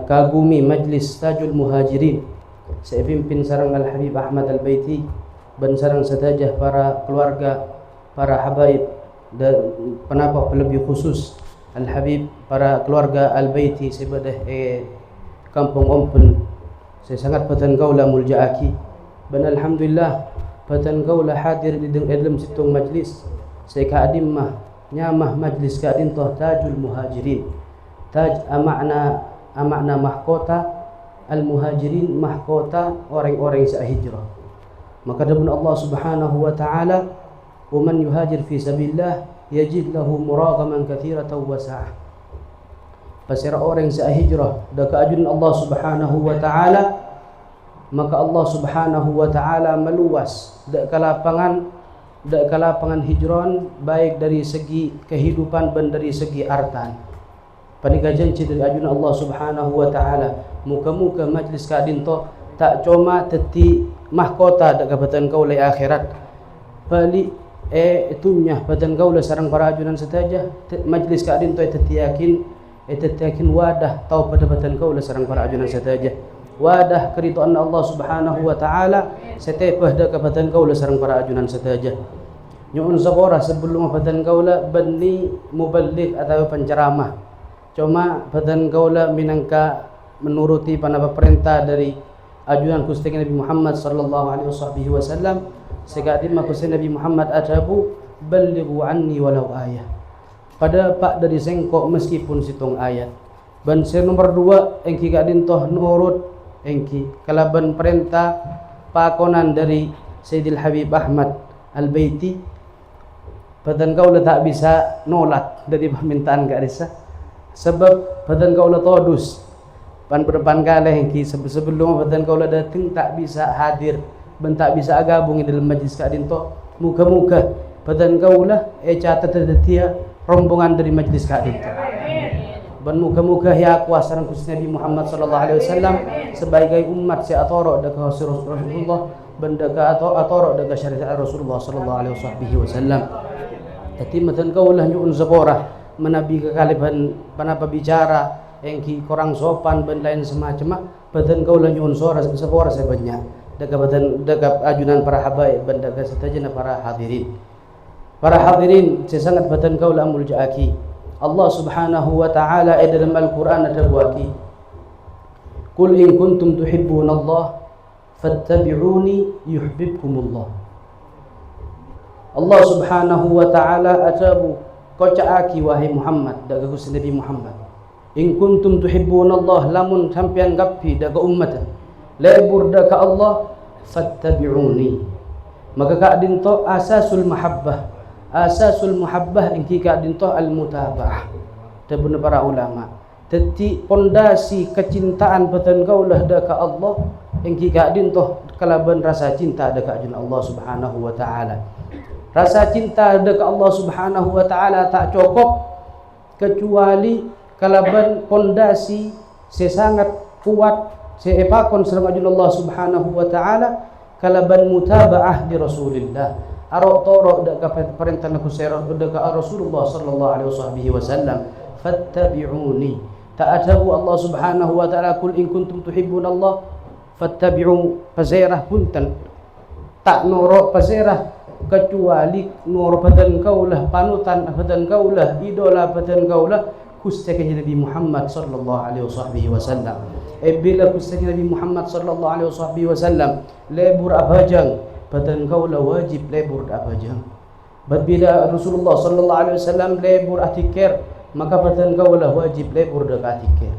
kagumi Majlis Tajul Muhajirin saya pimpin sarang Al-Habib Ahmad Al-Baiti dan sarang setajah para keluarga, para habaib dan penapa lebih khusus Al-Habib para keluarga Al-Baiti sebadah kampung Ompun saya sangat patan kaula muljaaki dan alhamdulillah patan kaula hadir di dalam situng majlis saya kaadim mah nyamah majlis kaadin toh Tajul Muhajirin taj makna mahkota al-muhajirin mahkota orang-orang yang hijrah. Maka dapun Allah Subhanahu wa taala, "Wa man yuhajir fi sabilillah yajid lahu muragaman katsiratan wa sa'ah." Pasira orang yang hijrah da keajudan Allah Subhanahu wa taala, maka Allah Subhanahu wa taala meluas da kalapangan hijron baik dari segi kehidupan dan dari segi artan. Panika janji dari ajudan Allah Subhanahu wa taala muka-muka majlis kadin to tak cuma teti mahkota dak kabatan kau lai akhirat bali itunya batan kau lai sarang para ajudan setaja majlis kadin to teti yakin wadah tau pada batan kau lai sarang para ajudan setaja wadah keridhaan Allah Subhanahu wa taala setepah dak kabatan kau lai sarang para ajudan setaja nyuun sabora sebelum batan kau lai bani muballigh atau penceramah. Cuma badan kaula minangka menuruti panapa perintah dari ajudan Gusti Nabi Muhammad sallallahu alaihi wasallam segadim Gusti Nabi Muhammad adabu ballighu anni walau ayah. Pada pak dari sengkok meskipun situng ayat. Dan nomor 2 engki gadin toh nurut engki kalaban perintah pakonan dari Sayyidil Habib Ahmad Al-Baiti badan kaula tak bisa nolak dari permintaan gadisa. Sebab badan kaulah todus pan berdepan kali hengki sebelum badan kaulah datang tak bisa hadir dan tak bisa gabung dalam majlis kadin to muka-muka badan kaulah catat dia rombongan dari majlis kadin to ban muka-muka ya kuasa Nabi Muhammad sallallahu alaihi wasallam sebagai umat si atoro dak Rasulullah ban dak atoro dak syariat Rasulullah sallallahu alaihi wasallam tapi badan kaulah nyuun seborah menabi kekaliban panapa bicara engki korang sopan dan lain semacam badan kau nyuun suara sebanyak dekat ajudan para habaib dan dekat setajana para hadirin saya sangat badan kau amul jaaki Allah Subhanahu wa taala dalam Al-Qur'an ada buaki qul in kuntum tuhibbunallah fattabi'uni yuhibbukumullah Allah Subhanahu wa taala atabu kocaaki wahai Muhammad daga Gusti Nabi Muhammad in kuntum tuhibbunallah lamun sampean gappi daga ummatan lebur daga Allah fattabi'uni maka kadin to asasul muhabbah engki kadin to al mutaba'ah tabun para ulama teti pondasi kecintaan batan kaulah daga Allah engki kadin to kalaban rasa cinta daga Allah Subhanahu wa taala. Rasa cinta dekat Allah Subhanahu wa taala tak cukup kecuali kalaban pondasi sesangat kuat seepakon sareng Allah Subhanahu wa taala kalaban mutabaah di Rasulillah arok toro dekat perintah naku dekat Rasulullah sallallahu alaihi wasallam fattabi'uni ta'atabu Allah Subhanahu wa taala kul in kuntum tuhibbunallah fattabi'u pazairah punten tak noro pazairah kecuali nur badan kaulah panutan badan kaulah idola badan kaulah kustaka Nabi Muhammad sallallahu alaihi wasallam bila kustaka Nabi Muhammad sallallahu alaihi wasallam lebur abajang badan kaulah wajib lebur abajang bila Rasulullah sallallahu alaihi wasallam lebur atikir maka badan kaulah wajib lebur atikir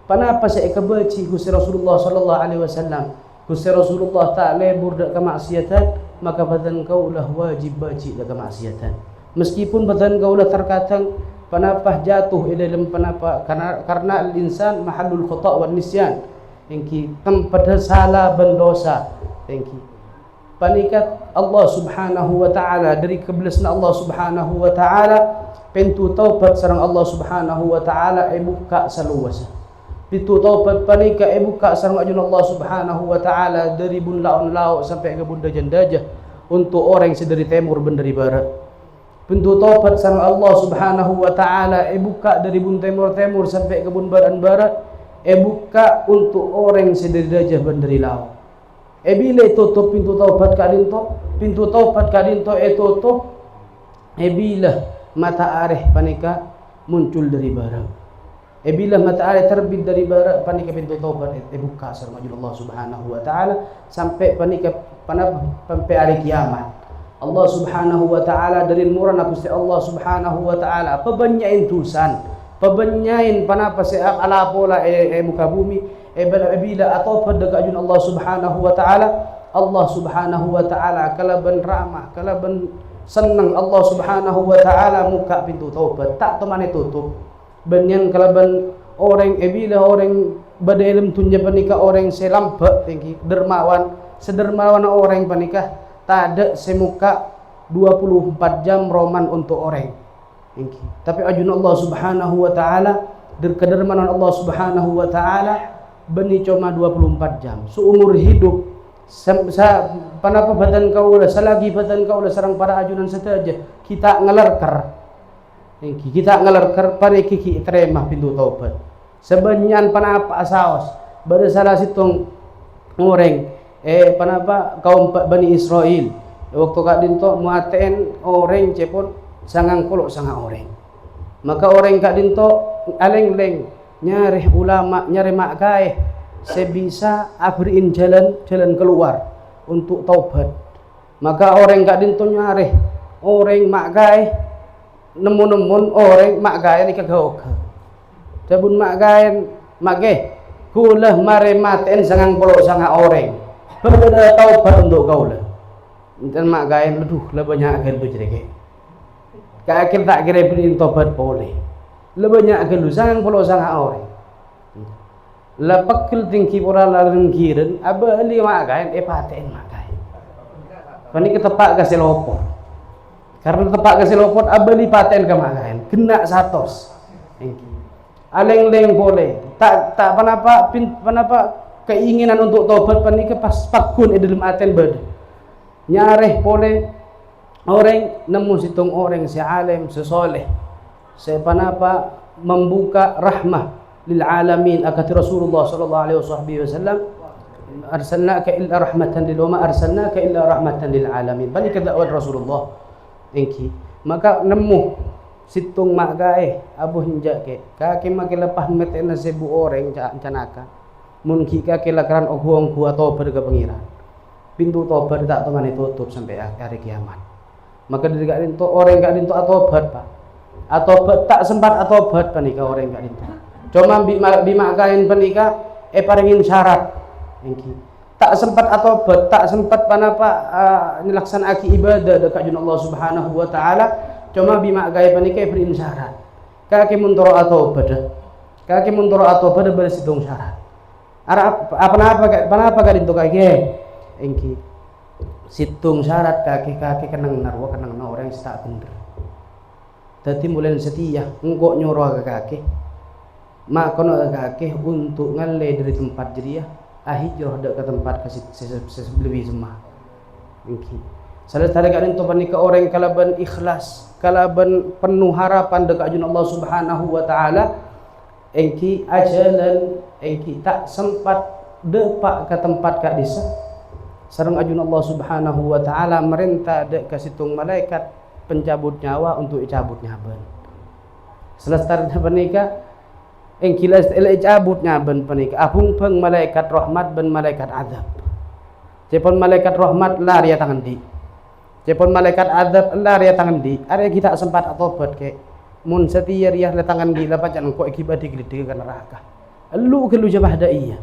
panapa saya kebaci Gusti Rasulullah sallallahu alaihi wasallam Gusti Rasulullah tak lebur dak kemaksiatan maka badan kaulah wajib baci dak kemaksiatan meskipun badan kaulah terkadang panapa jatuh dalam panapa karena al-insan mahallul khata' wan nisyan engki tempat salah dan dosa engki panikat Allah Subhanahu wa taala dari kebelasna Allah Subhanahu wa taala pintu taubat sareng Allah Subhanahu wa taala buka saluas pintu taubat panika buka sareng ajun Allah Subhanahu wa taala dari bun laon sampai ke bunda jandajah untuk orang yang dari timur dan dari barat. Pintu taubat sareng Allah Subhanahu wa taala buka dari bun timur sampai ke bun barat buka untuk orang sedari dajah bandari lau. Bila tutup pintu taubat kadinto, pintu taubat kadinto tutup. Bila matahari panika muncul dari barat. Bila matahari terbit dari barat panika pintu taubat buka sareng Allah Subhanahu wa taala sampai panika sampai hari kiamat. Allah Subhanahu wa taala dari murana Gusti Allah Subhanahu wa taala pabanyain tusan, pabanyain panapa si ala pola muka bumi bila atau pada kajun Allah Subhanahu wa taala. Allah Subhanahu wa taala kalaban ramah, kalaban senang Allah Subhanahu wa taala muka pintu taubat tak temane tutup. Banyan kalaban orang bila orang badailem tunja panika orang selambak tinggi dermawan, sedermawan orang panika tak ada semuka 24 jam roman untuk orang. Tapi ajun Allah Subhanahu wa taala derkedermanan Allah Subhanahu wa taala beni cuma 24 jam seumur hidup. Panapa badan kau lah selagi badan kau lah sarang para ajunan saja kita ngelerker pada kiki terima pintu taubat sebanyan panapa asaos pada salah situng orang panapa kaum Bani Israel waktu kak dinto muaten orang cepon sangang kolok sangang orang maka orang kak dinto aleng-leng nyari ulama nyari makai sebisa abrin jalan keluar untuk taubat. Maka orang kak dinto nyari orang makai nemu orang makai ni kagak cabun makai makai kulah mare maten sangang polo sangang orang berbeda taubat untuk kau lah dan makai aduh lah banyak akan tu jadi kak tak kira beri taubat boleh lah banyak akan lu sangang polo sangang orang la pakil tingki pura la rengkiren aba ali makai paten makai pani ketepak kasih lopor karena tepak kasih lopor aba li paten ke makai kena satos aleng-leng boleh tak panapa keinginan untuk tobat pani ke pas pakun dalam aten bad nyareh boleh orang nemu situng orang si alim sesoleh saya panapa membuka rahmah lil alamin akati Rasulullah sallallahu alaihi wasallam arsalnaka illa rahmatan lil umma arsalnaka illa rahmatan lil alamin bani kadawan Rasulullah maka nemu situng mak gae abuh njak ke kaki makin lepas metena sebu orang canaka mun ki kaki lakaran ogong ku atau pada pengiran pintu tobat tak temani tutup sampai hari kiamat maka dari gak dinto orang gak dinto atobat pak atobat tak sempat atobat panika orang gak dinto cuma bima kain panika paringin syarat tak sempat atobat tak sempat panapa nyelaksanaki ibadah dekat jun Allah Subhanahu wa taala cuma bima kain panika paringin syarat kaki muntoro atobat kaki muntoro atobat bersidung syarat apa gak dinto kaki situng syarat kaki kenang narwa kenang na orang tak bener tadi mulai setia engkau nyuruh ke kaki mak kono kaki untuk ngale dari tempat jeriah hijrah ke tempat lebih semah mungkin salah tadi kalian tu panika orang kalaban ikhlas kalaban penuh harapan dekat ajun Allah Subhanahu wa taala engki ajalan engki tak sempat depak ke tempat kak desa sareng ajun Allah Subhanahu wa taala merintah dek ke situng malaikat pencabut nyawa untuk cabut nyaban selesai panika engkilas cabut nyaban panika apung peng malaikat rahmat ben malaikat azab cepon malaikat rahmat lari tangan di cepon malaikat azab lari tangan di are kita sempat atobat ke mun setia riah tangan di lapacan ko ikibadi gede ke neraka lu kelu jabah daiyah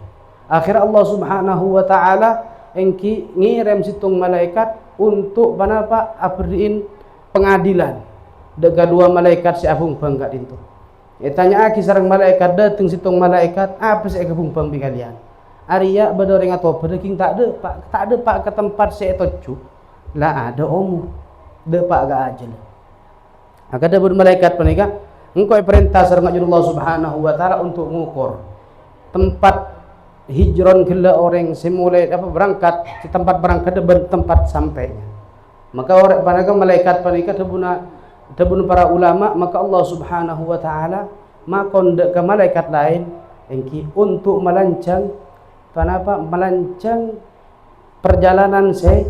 akhir Allah Subhanahu wa taala engki ngirim situng malaikat untuk panapa abrin pengadilan dega dua malaikat si abung bangga dintu tanya aki sareng malaikat dateng situng malaikat apa sih gabung bang kalian Arya badoreng atau berking tak ada pak ke tempat si tocu lah ada omu de pak gak aja lah maka ada malaikat panika engkau perintah sareng Allah Subhanahu wa taala untuk ngukur tempat hijron gila orang semulai berangkat di tempat berangkat dan tempat sampainya maka orang panika malaikat panika debuna para ulama maka Allah Subhanahu wa taala makon ke malaikat lain engki untuk melancang melancang perjalanan saya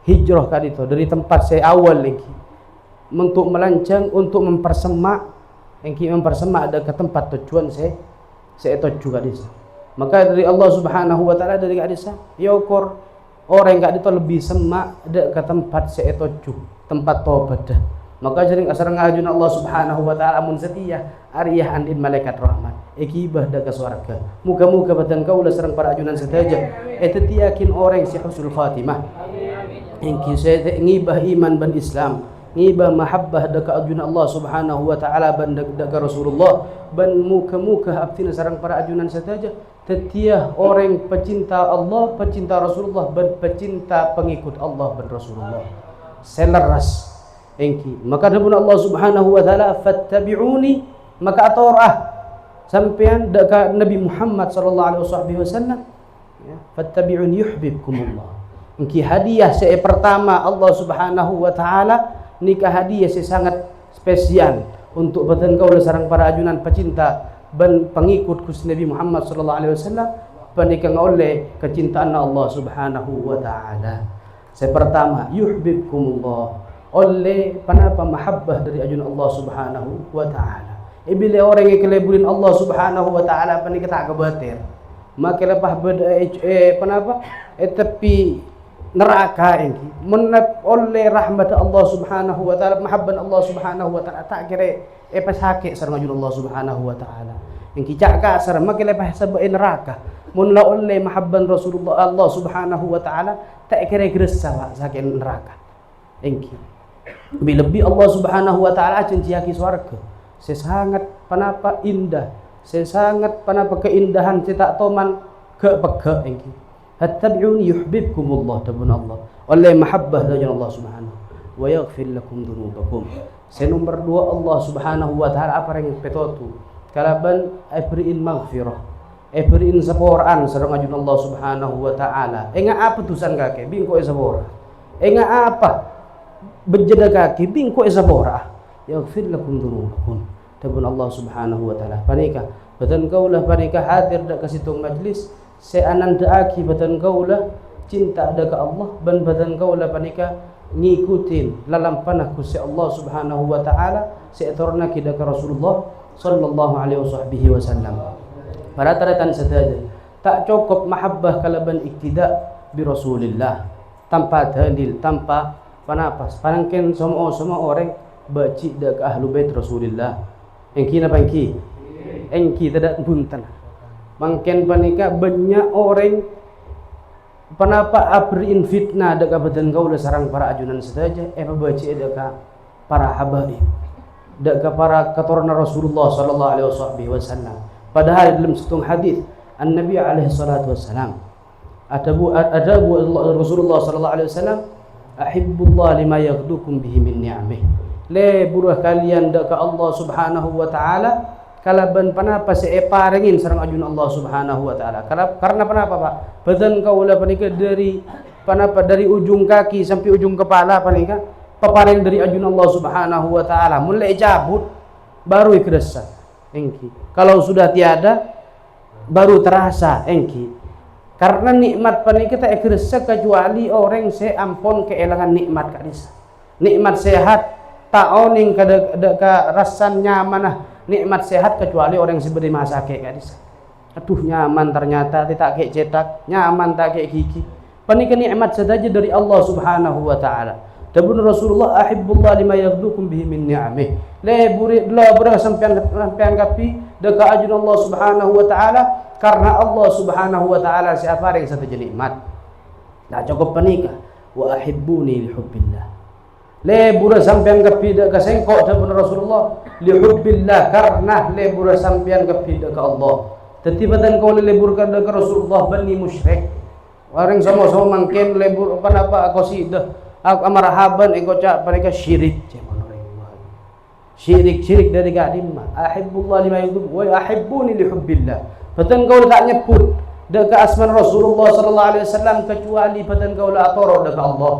hijrah kali itu dari tempat saya awal engki untuk melancang untuk mempersemak ada ke tempat tujuan saya tuju kali itu. Maka dari Allah Subhanahu wa taala dari kali itu ya ukur orang kali itu lebih semak ada ke tempat saya tuju tempat tobat dah. Maka sering asar ngajun Allah Subhanahu wa taala mun setia ariyah andin malaikat rahmat ikibah daga swarga. Muga-muga badan kaula sareng para ajunan sedaja tiyakin orang si husnul khatimah. Engki saya ngibah iman ban Islam, ngibah mahabbah daga ajunan Allah Subhanahu wa taala ban daga Rasulullah ban muga-muga abtina sareng para ajunan sedaja tetiah orang pecinta Allah, pecinta Rasulullah ban pecinta pengikut Allah ban Rasulullah. Seleras engki maka dapun Allah Subhanahu wa taala fattabi'uni maka atorah sampean dekat Nabi Muhammad sallallahu alaihi wasallam ya fattabi'uni yuhibbukumullah. Engki hadiah saya pertama Allah Subhanahu wa taala nikah hadiah saya sangat spesial untuk badan kau sareng para ajunan pecinta dan pengikut Nabi Muhammad sallallahu alaihi wasallam panikang oleh kecintaan Allah Subhanahu wa taala. Saya pertama yuhibbukumullah oleh panapa mahabbah dari ajun Allah Subhanahu wa taala. Bila orang yang keleburin Allah Subhanahu wa taala panik tak kebatir. Maka lepas panapa tepi neraka ini menap oleh rahmat Allah Subhanahu wa taala mahabban Allah Subhanahu wa taala tak kira pasake sareng ajun Allah Subhanahu wa taala. Yang kicak kasar maka lepas sebab neraka mun la oleh mahabban Rasulullah Allah Subhanahu wa taala tak kira geresa sakit neraka. Engki lebih Allah Subhanahu wa taala cinciaki swarga. Saya sangat panapa indah, saya sangat panapa keindahan saya tak toman ke pega engki. Hattabi'uni yuhibbukumullah tabun Allah. Oleh mahabbah dari Allah Subhanahu wa yaghfir lakum dzunubakum. Saya nomor 2 Allah Subhanahu wa taala apa yang petotu. Kalaban abriin maghfirah. Abriin saporan sareng ajun Allah Subhanahu wa taala. Enga apa tusan kake bingko sabora. Enga apa bejeda kaki bingko sabora yaghfir lakum dzunubakum tabun Allah Subhanahu wa taala panika badan kaulah panika hadir dak kasitung majlis saya anandaaki badan kaulah cinta dak Allah ban badan kaulah panika ngikutin lalam panah ku Allah Subhanahu wa taala saya torna ki dak Rasulullah sallallahu alaihi wasallam para taratan sedaja tak cukup mahabbah kalaban iktida bi Rasulillah tanpa dalil tanpa panapas panangken semua orang baci dak ahlu bait Rasulillah engki napa engki tidak punten mangken panika banyak orang panapa abrin fitnah dak badan kaula sarang para ajunan sedaja baci dak para habaib dak para keturunan Rasulullah sallallahu alaihi wasallam padahal dalam satu hadis an-nabi alaihi salatu wasalam adabu Rasulullah sallallahu alaihi wasallam ahibbullah lima yaghdukum bihi min ni'amih. Le buruh kalian dak Allah Subhanahu wa taala kalaban panapa saya parengin sareng ajun Allah Subhanahu wa taala. Karena panapa Pak? Badan kaula panika dari panapa dari ujung kaki sampai ujung kepala panika pepareng dari ajun Allah Subhanahu wa taala. Mulai cabut baru ikrasa engki. Kalau sudah tiada baru terasa engki. Karena nikmat panika tak ikrasa kecuali orang saya ampun keelangan nikmat kadisa. Nikmat sehat tak oning ka rasan nyaman nikmat sehat kecuali orang seberi masake kadisa. Aduh nyaman ternyata tidak kayak cetak, nyaman tak kayak gigi. Panika nikmat sedaja dari Allah Subhanahu wa taala. Tabun Rasulullah ahibbullah lima yaghdukum bihi min ni'amih. Le bura sampean kapi deka ajun Allah Subhanahu wa taala karena Allah Subhanahu wa taala siapa yang satu nikmat. Nah cukup panika wa ahibbuni li hubbillah. Le bura sampean kapi deka sengkok tabun Rasulullah li hubbillah karena le bura sampean kapi deka Allah. Tetibatan kau lebur kada ke Rasulullah bani musyrik. Orang sama-sama mangken lebur apa qasidah. Aku amarahaban engko cak mereka syirik. Syirik dari kadimah. Ahibbullah lima yuhibbu wa ahibbuni li hubbillah. Batan kau tak nyebut deka asman Rasulullah sallallahu alaihi wasallam kecuali batan kau la atoro deka Allah.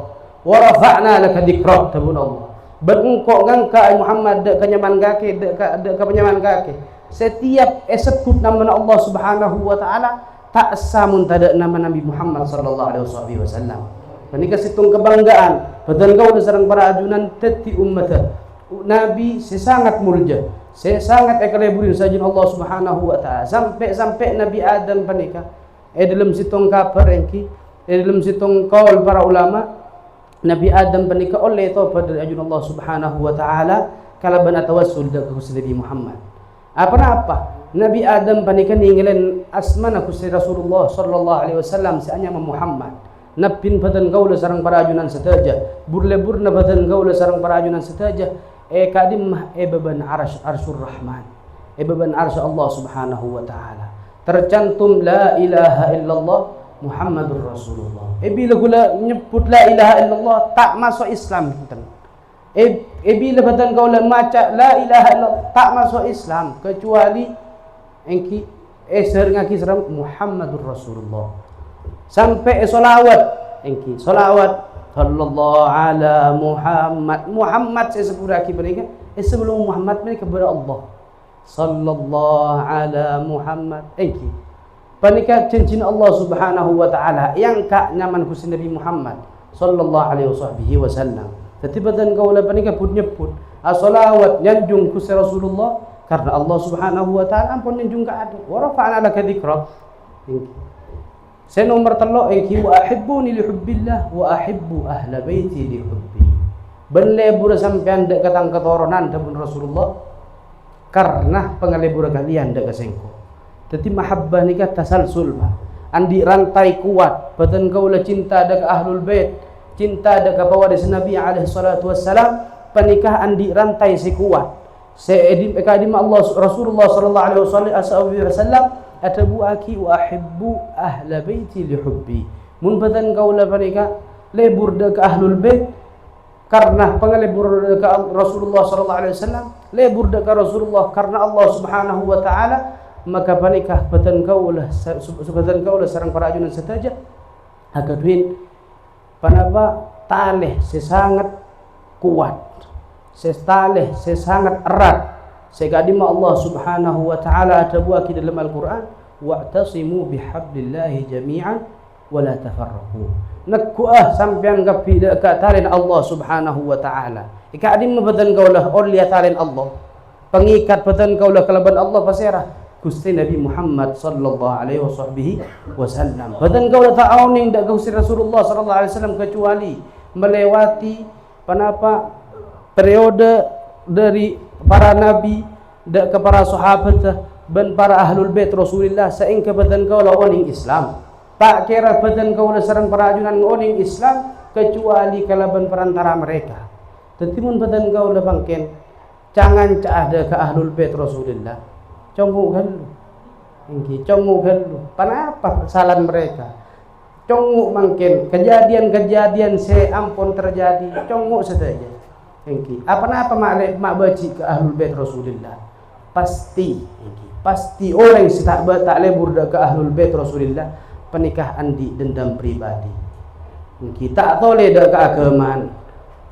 Wa rafa'na laka dzikrak tabun Allah. Ben engko ngangka Muhammad deka nyaman kake deka penyaman kake. setiap sebut nama Allah Subhanahu wa taala tak samun tada nama Nabi Muhammad sallallahu alaihi wasallam. Panika situng kebanggaan badan kau sareng para ajunan teti ummata. Nabi sesangat mulja, sesangat ekaleburin sajin Allah Subhanahu wa taala sampai Nabi Adam panika dalam situng kabar engki dalam situng kaul para ulama Nabi Adam panika oleh itu pada ajun Allah Subhanahu wa taala kalaban tawassul dak Nabi Muhammad. Apa Nabi Adam panika ninggalin asmana ku Rasulullah sallallahu alaihi wasallam seanya Muhammad. Nabin badan gaula sarang para ajunan setaja. Burle-burna badan gaula sarang para ajunan setaja. Kadim beban arsyur rahman. Beban arsy Allah Subhanahu wa taala. Tercantum la ilaha illallah Muhammadur Rasulullah. Bila gula nyebut la ilaha illallah tak masuk Islam kita. Bila badan gaula maca la ilaha illallah tak masuk Islam kecuali engki sering ngaki seram Muhammadur Rasulullah. Sampai solawat engki solawat sallallahu ala Muhammad saya sebut lagi mereka sebelum Muhammad mereka kepada Allah sallallahu ala Muhammad engki panika cincin Allah Subhanahu wa taala yang kak nyaman ku Nabi Muhammad sallallahu alaihi wasallam tetibatan kaula panika pun nyebut as-salawat nyanjung ku Rasulullah karena Allah Subhanahu wa taala ampun nyanjung ka ada wa rafa'na laka dzikra engki saya nomor telo engki wa ahibbuni li hubbillah wa ahibbu ahla baiti li hubbi. Benlebur sampean dek katang ketoronan dapun Rasulullah karena pengalebur kalian dek kasengko. Dadi mahabbah nikah tasalsul bah. Andi rantai kuat badan kaula cinta dek ahlul bait, cinta dek bawaris Nabi alaihi salatu wassalam, panikah andi rantai si kuat. Seedim ekadim Allah Rasulullah sallallahu alaihi wasallam atabuaki wa ahibbu ahla baiti li hubbi. Mun badan kaula panika lebur ke ahlul bait karena pengalebur ke Rasulullah sallallahu alaihi wasallam, lebur ke Rasulullah karena Allah Subhanahu wa taala, maka panika badan kaula sareng para ajunan setaja agaduin panapa taleh sesangat kuat, setaleh sesangat erat. Sekadima Allah Subhanahu wa taala atabuaki dalam Al-Qur'an wa'tasimu bihablillahi jami'an wa la tafarraqu. Nakkuah sampean gapi ka talin Allah Subhanahu wa taala. Ikadim badan kaulah oleh talin Allah. Pengikat badan kaulah kalaban Allah pasirah Gusti Nabi Muhammad sallallahu alaihi wasallam. Badan kaulah ta'awning dak Gusti Rasulullah sallallahu alaihi wasallam kecuali melewati panapa periode dari para nabi dan ke para sahabat dan para ahlul bait Rasulullah saingka badan kaula oning Islam tak kira badan kaula sareng para ajunan oning Islam kecuali kalaban perantara mereka tetimun badan kaula bangken jangan caada ke ahlul bait Rasulullah conggu galu engki conggu galu panapa kesalahan mereka conggu mangken kejadian-kejadian seampun terjadi conggu saja engki apa-apa mak baci ke ahlul bait Rasulullah pasti engki pasti orang tak lebur ke ahlul bait Rasulullah penikah andi dendam pribadi engki tak tole dak keagamaan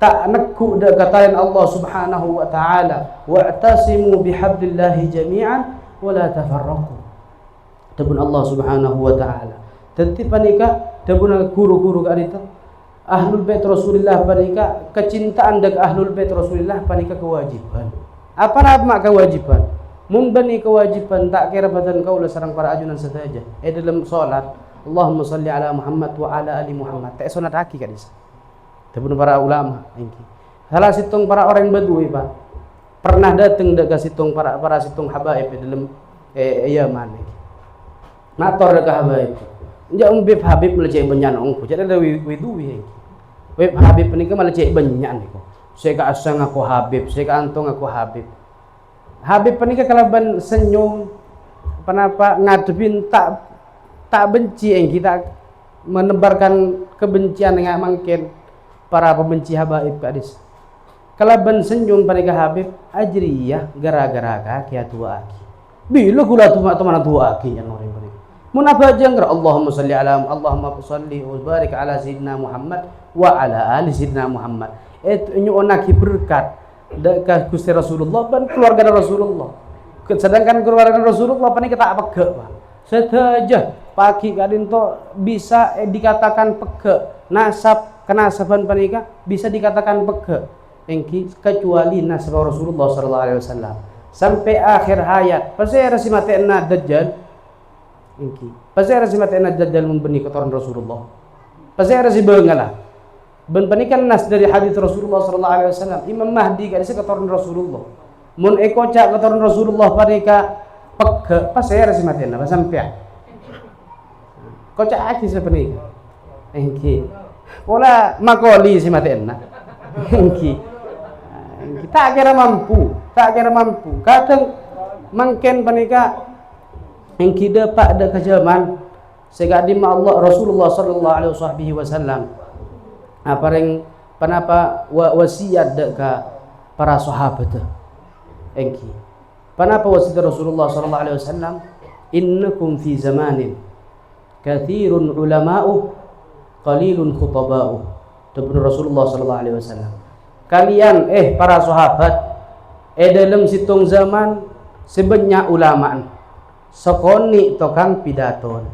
tak nekuk dak katain Allah Subhanahu wa taala wa'tasimu bihablillahi jami'an wa la tafarraqu tabun Allah Subhanahu wa taala tentu panikah tabun guru-guru kadita ahlul bait Rasulullah panika kecintaan dak ahlul bait Rasulullah panika kewajiban. Apa mak kewajiban? Mun bani kewajiban tak kira badan kaula sareng para ajunan saja. Dalam salat Allahumma shalli ala Muhammad wa ala ali Muhammad. Tak sunat aki kadis. Tebun para ulama engki. Salah situng para orang Badui Pak. Pernah datang dak situng para situng habaib dalam Yaman engki. Mator dak habaib. Njak bib Habib meleceh benyan ongku. Jadi ada widuwi engki. Web Habib ini malah cek banyak nih kok. Saya ka asang aku Habib, saya ka antong aku Habib. Habib ini kalaban senyum, kenapa ngadepin tak benci yang kita menebarkan kebencian yang mungkin para pembenci Habib kadis. Kalaban senyum panika Habib ajriyah gara-gara kaki tua aki. Bila kula teman tua aki yang orang panika. Mun apa aja ngra Allahumma shalli wa barik ala sayyidina Muhammad wa ala ali sayyidina Muhammad. Itu nyu onaki berkat dak Gusti Rasulullah dan keluarga Rasulullah. Sedangkan keluarga Rasulullah panika tak pege, Pak. Sedaja pagi kadin to bisa dikatakan pege. Nasab kenasaban panika bisa dikatakan pege. Engki kecuali nasab Rasulullah sallallahu alaihi wasallam. Sampai akhir hayat. Pasti rasi matena dajjal. Engki. Pasti rasi matena dajjal membeni kotoran Rasulullah. Pasti rasi beungala. Ben panikan nas dari hadis Rasulullah sallallahu alaihi wasallam. Imam Mahdi kadise kotoran Rasulullah. Mun ekocak kotoran Rasulullah panika pege pas saya rasi matena pas sampai kocak aja sepenika engki pola makoli si matena engki tak kira mampu kadang mangken panika engki dapat ada kejaman segadim Allah Rasulullah sallallahu alaihi wasallam apa ring panapa wasiat deka para sahabat engki. Kenapa wasiat Rasulullah sallallahu alaihi wasallam? Innakum fi zamanin katsirun ulama'u qalilun khutaba'u. Itu Rasulullah sallallahu alaihi wasallam. Kalian para sahabat dalam situng zaman sebanyak ulamaan sekoni tokang pidaton.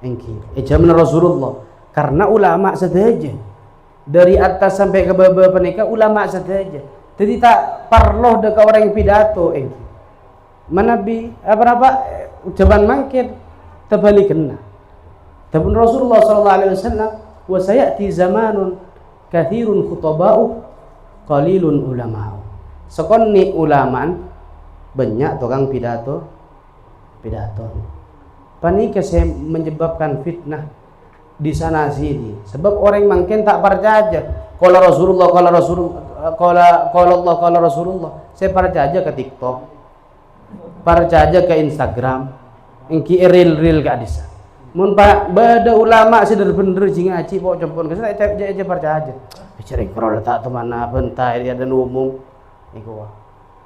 Engki zaman Rasulullah karena ulama saja. Dari atas sampai ke bawah panika ulama saja. Jadi tak perlu deka orang yang pidato manabi apa ucapan mangkir terbalik kena. Tapi Rasulullah sallallahu alaihi wasallam wa sayati zamanun kathirun khutaba'u qalilun ulama'u. Sekonni ulamaan banyak tukang pidato. Panika saya menyebabkan fitnah di sana sini. Sebab orang mungkin tak percaya kalau Rasulullah kalau Rasulullah saya percaya ke TikTok, percaya ke Instagram, engki reel gak bisa. Mun pak bada ulama sih bener jing aci pok campur ke saya aja percaya. Bicara kalau tak temana bentai dia dan umum iku.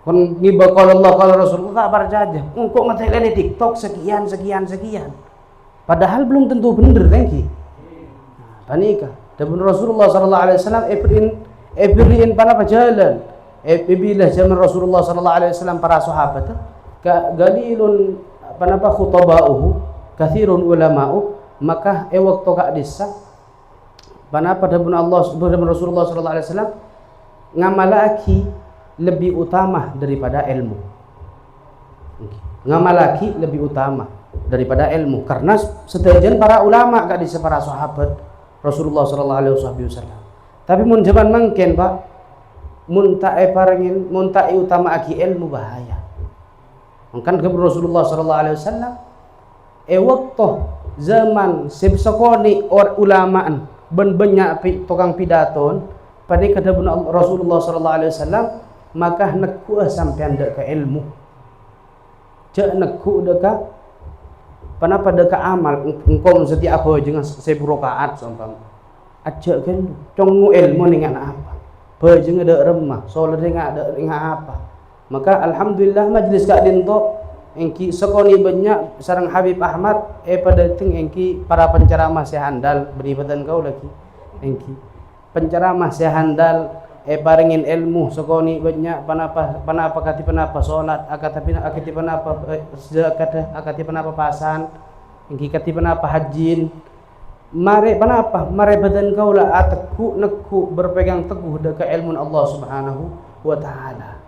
Kon ngiba kalau Allah kalau Rasulullah tak percaya. Engko ngetel di TikTok sekian. Padahal belum tentu bener engki. Panika. Dan Rasulullah sallallahu alaihi wasallam Ibrin panapa jalan bilah zaman Rasulullah sallallahu alaihi wasallam para sahabat galilun panapa khutaba'uhu kathirun ulama'u maka waktu kak desa panapa dan Rasulullah sallallahu alaihi wasallam ngamalaki lebih utama daripada ilmu. Ngamalaki lebih utama daripada ilmu karena sedajan para ulama kak desa para sahabat Rasulullah sallallahu alaihi wasallam. Tapi mun zaman mangken Pak, mun tak parengin, mun tak utama aki ilmu bahaya. Mangkan ke Rasulullah sallallahu alaihi wasallam waktu zaman sebsakoni or ulamaan ben banyak tukang pidaton pada kada Rasulullah sallallahu alaihi wasallam maka nekku sampean dek ke ilmu. Jak nekku deka panapa deka amal engkau setiap apa jangan 1000 rakaat sampam. Aja kan congu ilmu dengan apa bajeng ada remah solat dengan ada apa maka alhamdulillah majlis kak dinto engki sekoni banyak sarang Habib Ahmad pada ting engki para penceramah saya handal beribatan kau lagi engki penceramah saya handal paringin ilmu sekoni banyak panapa kati panapa solat akati panapa zakat akati panapa pasan engki kati panapa hajin mare badan kau lah atekku nekku berpegang teguh dekat ilmu Allah subhanahu wa ta'ala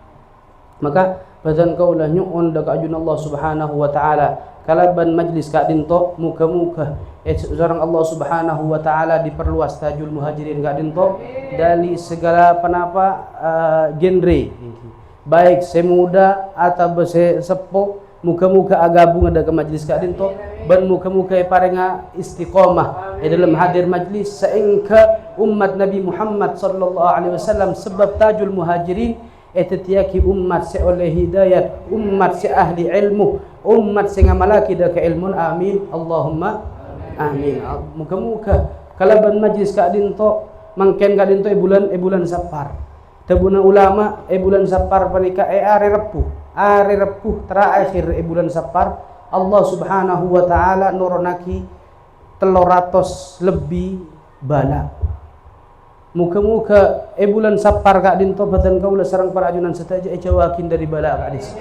maka badan kau lah nyu'un dekat ajun Allah subhanahu wa ta'ala kalaban majlis kak dinto muka-muka seorang Allah subhanahu wa ta'ala diperluas tajul muhajirin kak dinto dari segala genre baik semuda atau sepuh muka-muka agabung ada ke majlis kak dinto ban muka-muka parenga istiqamah dalam hadir majlis sehingga umat Nabi Muhammad sallallahu alaihi wasallam sebab tajul muhajirin etetiaki umat se oleh hidayat umat se ahli ilmu umat se ngamalaki da ke ilmun amin Allahumma amin muka-muka kalaban majlis kak dinto mangken kak dinto bulan Safar tabuna ulama bulan Safar panika are repuh terakhir bulan Safar Allah subhanahu wa ta'ala nuronaki 300 lebih bala muka-muka bulan Safar kak dinto batan kau sarang para ajunan setaja jawakin dari bala kak dis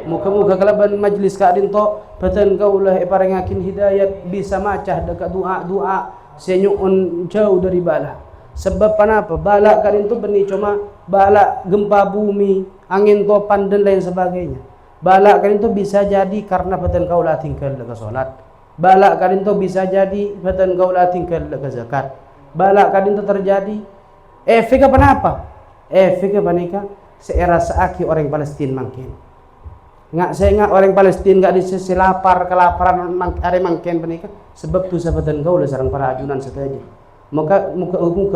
muka-muka kalaban majlis ka din to patan kaulah parengakin hidayat bisa macah dekat doa senyuun jauh dari bala. Sebab kenapa? Bala ka din to benih cuma bala gempa bumi, angin topan dan lain sebagainya. Bala ka din to bisa jadi karena patan kaulah tinggal dekat salat. Bala ka din to bisa jadi patan kaulah tinggal dekat zakat. Bala ka din to terjadi efek apa apa? Efek apa nika? Seera seaki orang Palestina mungkin. Saya ngak orang Palestina gak disisi lapar kelaparan are mungkin penika sebab tu sabatan kau lah sarang para ajunan saja. Muka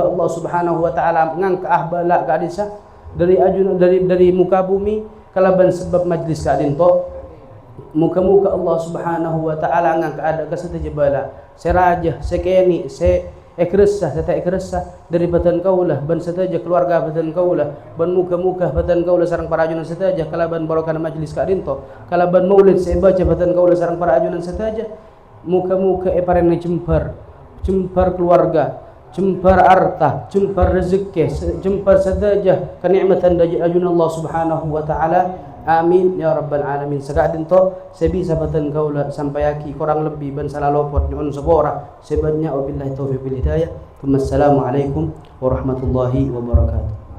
Allah Subhanahu wa taala ngangka ahbala gak disa dari ajunan dari muka bumi kalaban sebab majlis gak dinto muka Allah Subhanahu wa taala ngangka ada kasata jebala seraja sekeni se ikrasah sata ikrasah dari batan kaulah ban sataja keluarga batan kaulah ban muka batan kaulah sarang para ajunan sataja kalaban barokan majlis ka dinto kalaban maulid saya baca batan kaulah sarang para ajunan sataja muka eparen jempar keluarga jempar harta jempar rezeki jempar sataja kenikmatan dari ajunan Allah Subhanahu wa taala. Amin ya rabbal alamin. Sakadin to sebisa batan kaula sampai aki kurang lebih ban salah lopot nyun sebora sebanyak wabillahi taufiq wal hidayah. Wassalamualaikum warahmatullahi wabarakatuh.